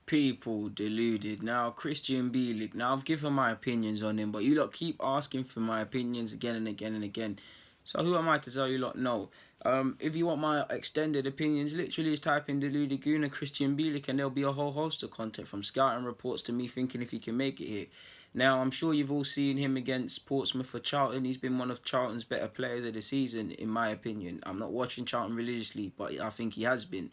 People deluded. Now, Krystian Bielik. Now, I've given my opinions on him, but you lot keep asking for my opinions again and again and again. So who am I to tell you lot no? If you want my extended opinions, literally just type in Deluded Gooner Krystian Bielik and there'll be a whole host of content from scouting reports to me thinking if he can make it here. Now, I'm sure you've all seen him against Portsmouth for Charlton. He's been one of Charlton's better players of the season, in my opinion. I'm not watching Charlton religiously, but I think he has been.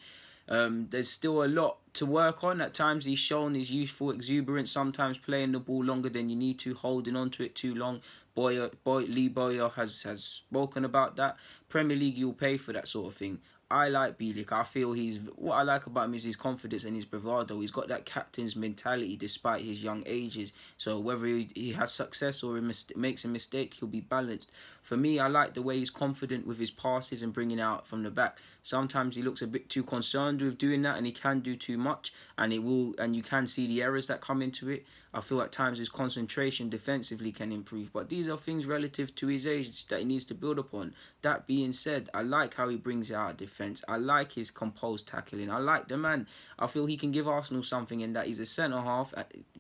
There's still a lot to work on. At times he's shown his youthful exuberance, sometimes playing the ball longer than you need to, holding on to it too long. Lee Bowyer has spoken about that. Premier League, you'll pay for that sort of thing. I like Bielik. I feel what I like about him is his confidence and his bravado. He's got that captain's mentality despite his young ages. So whether he has success or makes a mistake, he'll be balanced. For me, I like the way he's confident with his passes and bringing out from the back. Sometimes he looks a bit too concerned with doing that, and he can do too much, and you can see the errors that come into it. I feel at times his concentration defensively can improve, but these are things relative to his age that he needs to build upon. That being said, I like how he brings it out of defence. I like his composed tackling. I like the man. I feel he can give Arsenal something in that he's a centre half,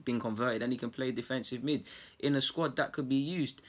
been converted, and he can play defensive mid in a squad that could be used.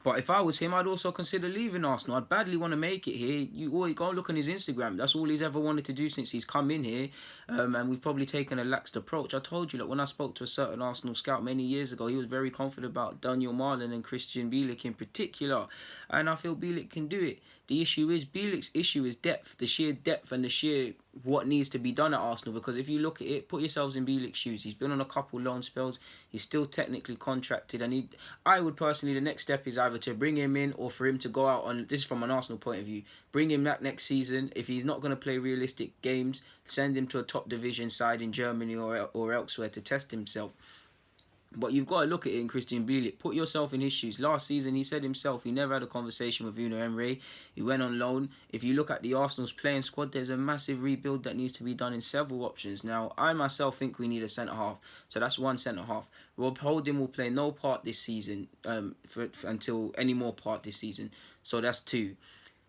But if I was him, I'd also consider leaving Arsenal. I'd badly want to make it here. You always go and look on his Instagram. That's all he's ever wanted to do since he's come in here. And we've probably taken a laxed approach. I told you that when I spoke to a certain Arsenal scout many years ago, he was very confident about Daniel Marlin and Krystian Bielik in particular. And I feel Bielik can do it. The issue is, Bielik's issue is depth, the sheer depth and the sheer what needs to be done at Arsenal. Because if you look at it, put yourselves in Bielik's shoes. He's been on a couple loan spells. He's still technically contracted. And I would personally, the next step is either to bring him in or for him to go out on, this is from an Arsenal point of view, bring him back next season. If he's not going to play realistic games, send him to a top division side in Germany or elsewhere to test himself. But you've got to look at it in Krystian Bielik. Put yourself in his shoes. Last season, he said himself he never had a conversation with Gooner. He went on loan. If you look at the Arsenal's playing squad, there's a massive rebuild that needs to be done in several options. Now, I myself think we need a centre-half. So that's one centre-half. Rob Holding will play no part this season until any more part this season. So that's two.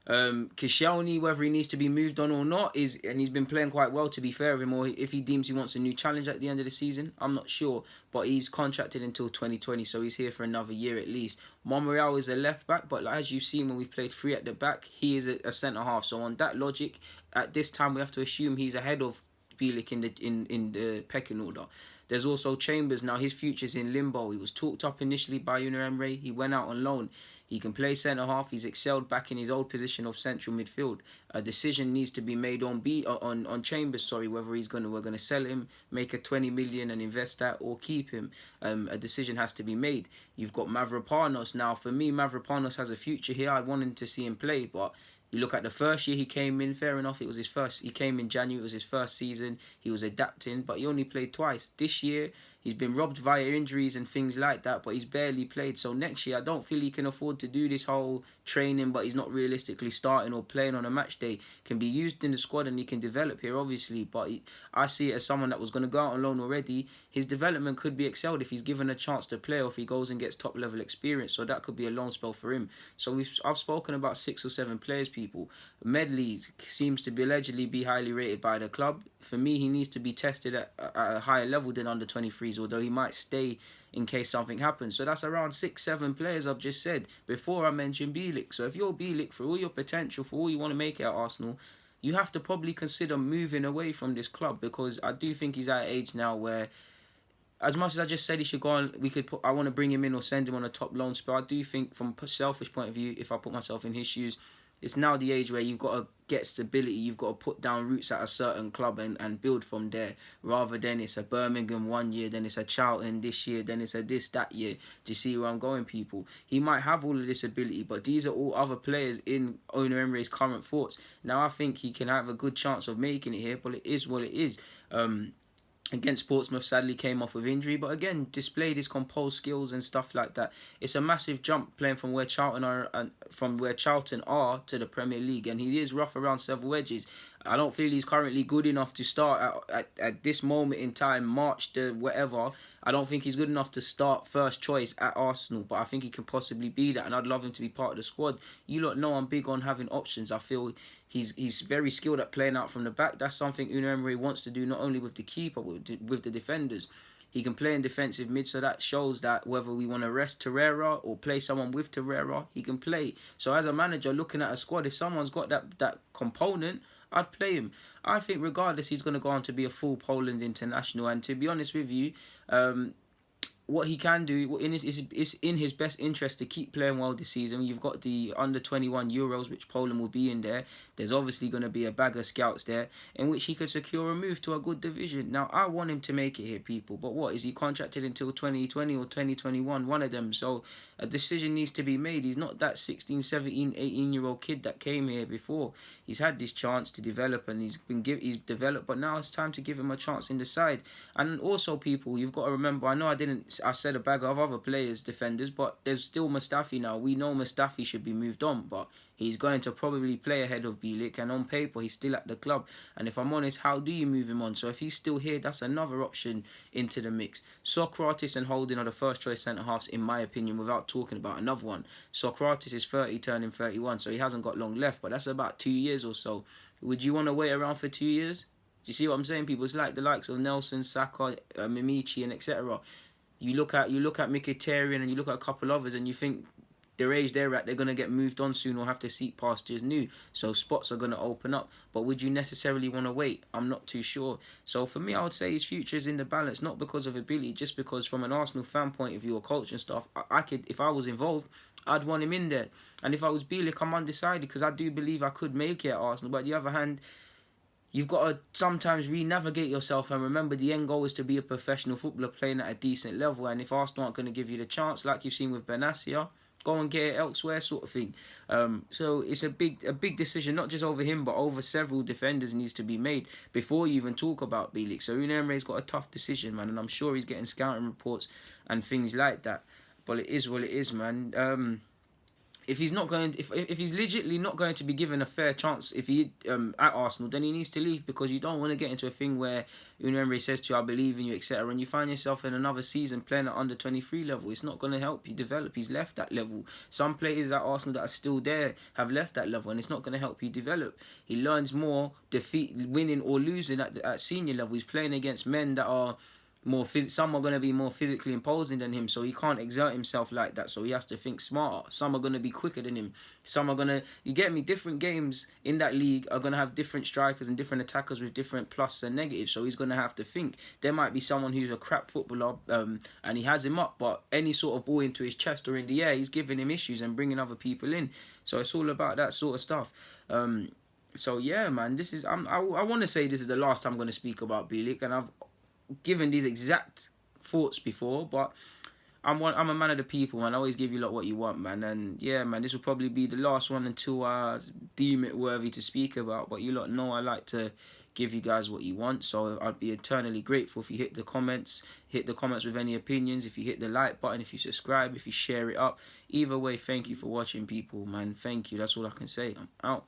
Koscielny, whether he needs to be moved on or not, and he's been playing quite well to be fair with him, or if he deems he wants a new challenge at the end of the season, I'm not sure, but he's contracted until 2020, so he's here for another year at least. Monreal is a left back, but as you've seen when we've played three at the back, he is a centre half. So on that logic, at this time we have to assume he's ahead of Bielik in the pecking order. There's also Chambers. Now his future's in limbo. He was talked up initially by Gooner. He went out on loan. He can play centre half. He's excelled back in his old position of central midfield. A decision needs to be made on Chambers. Whether we're gonna sell him, make a 20 million and invest that, or keep him. A decision has to be made. You've got Mavropanos. Now for me, Mavropanos has a future here. I wanted to see him play, but you look at the first year he came in, fair enough, it was his first. He came in January, it was his first season. He was adapting, but he only played twice. This year, he's been robbed via injuries and things like that, but he's barely played. So next year, I don't feel he can afford to do this whole training, but he's not realistically starting or playing on a match day. Can be used in the squad and he can develop here, obviously, but I see it as someone that was going to go out on loan already. His development could be excelled if he's given a chance to play or if he goes and gets top-level experience, so that could be a loan spell for him. So I've spoken about 6 or 7 players, people. Medley seems to be allegedly be highly rated by the club. For me, he needs to be tested at a higher level than under 23s, although he might stay in case something happens. So that's around 6, 7 players I've just said before I mentioned Bielik. So if you're Bielik, for all your potential, for all you want to make it at Arsenal, you have to probably consider moving away from this club, because I do think he's at an age now where, as much as I just said he should go on, I want to bring him in or send him on a top loan spell. I do think from a selfish point of view, if I put myself in his shoes, it's now the age where you've got to get stability. You've got to put down roots at a certain club and build from there, rather than it's a Birmingham one year, then it's a Charlton this year, then it's a this that year. Do you see where I'm going, people? He might have all of this ability, but these are all other players in Gooner's current thoughts. Now I think he can have a good chance of making it here, but it is what it is. Against Portsmouth, sadly came off with injury, but again displayed his composed skills and stuff like that. It's a massive jump playing from where Charlton are to the Premier League, and he is rough around several edges. I don't feel he's currently good enough to start at this moment in time, March the whatever. I don't think he's good enough to start first choice at Arsenal, but I think he can possibly be that, and I'd love him to be part of the squad. You lot know I'm big on having options. I feel he's very skilled at playing out from the back. That's something Unai Emery wants to do, not only with the keeper, but with the defenders. He can play in defensive mid, so that shows that whether we want to rest Torreira or play someone with Torreira, he can play. So as a manager, looking at a squad, if someone's got that component, I'd play him. I think regardless, he's going to go on to be a full Poland international. And to be honest with you, what he can do is in his best interest to keep playing well this season. You've got the under-21 Euros, which Poland will be in there. There's obviously going to be a bag of scouts there in which he could secure a move to a good division. Now, I want him to make it here, people. But what, is he contracted until 2020 or 2021? One of them. So a decision needs to be made. He's not that 16, 17, 18-year-old kid that came here before. He's had this chance to develop and he's developed, but now it's time to give him a chance in the side. And also, people, you've got to remember, I said a bag of other players, defenders, but there's still Mustafi now. We know Mustafi should be moved on, but he's going to probably play ahead of Bielik, and on paper, he's still at the club. And if I'm honest, how do you move him on? So if he's still here, that's another option into the mix. Sokratis and Holding are the first choice centre-halves, in my opinion, without talking about another one. Sokratis is 30, turning 31, so he hasn't got long left, but that's about 2 years or so. Would you want to wait around for 2 years? Do you see what I'm saying, people? It's like the likes of Nelson, Saka, Mimici, and etc. You look at Mkhitaryan and you look at a couple others and you think their age they're at, they're going to get moved on soon or have to seek pastures new. So spots are going to open up. But would you necessarily want to wait? I'm not too sure. So for me, I would say his future is in the balance, not because of ability, just because from an Arsenal fan point of view or coach and stuff, I could, if I was involved, I'd want him in there. And if I was Bielik, I'm undecided because I do believe I could make it at Arsenal. But on the other hand, you've got to sometimes re-navigate yourself and remember the end goal is to be a professional footballer playing at a decent level. And if Arsenal aren't going to give you the chance, like you've seen with Benassia, go and get it elsewhere, sort of thing. So it's a big decision, not just over him, but over several defenders needs to be made before you even talk about Bielik. So Unai Emery's got a tough decision, man, and I'm sure he's getting scouting reports and things like that. But it is what it is, man. If he's not going, if he's legitimately not going to be given a fair chance, if he at Arsenal, then he needs to leave because you don't want to get into a thing where Unai Emery says to you, "I believe in you," etc., and you find yourself in another season playing at under 23 level. It's not going to help you develop. He's left that level. Some players at Arsenal that are still there have left that level, and it's not going to help you develop. He learns more winning or losing at senior level. He's playing against men that are some are going to be more physically imposing than him, so he can't exert himself like that, so he has to think smarter. Some are going to be quicker than him. Some are going to, you get me, different games in that league are going to have different strikers and different attackers with different plus and negatives, so he's going to have to think. There might be someone who's a crap footballer and he has him up, but any sort of ball into his chest or in the air, he's giving him issues and bringing other people in. So it's all about that sort of stuff. So yeah, man, this is, I want to say this is the last time I'm going to speak about Bielik, and I've given these exact thoughts before, but I'm a man of the people, man. I always give you lot what you want, man. And yeah, man, this will probably be the last one until I deem it worthy to speak about. But you lot know I like to give you guys what you want, so I'd be eternally grateful if you hit the comments with any opinions, if you hit the like button, if you subscribe, if you share it up. Either way, thank you for watching, people, man. Thank you. That's all I can say. I'm out.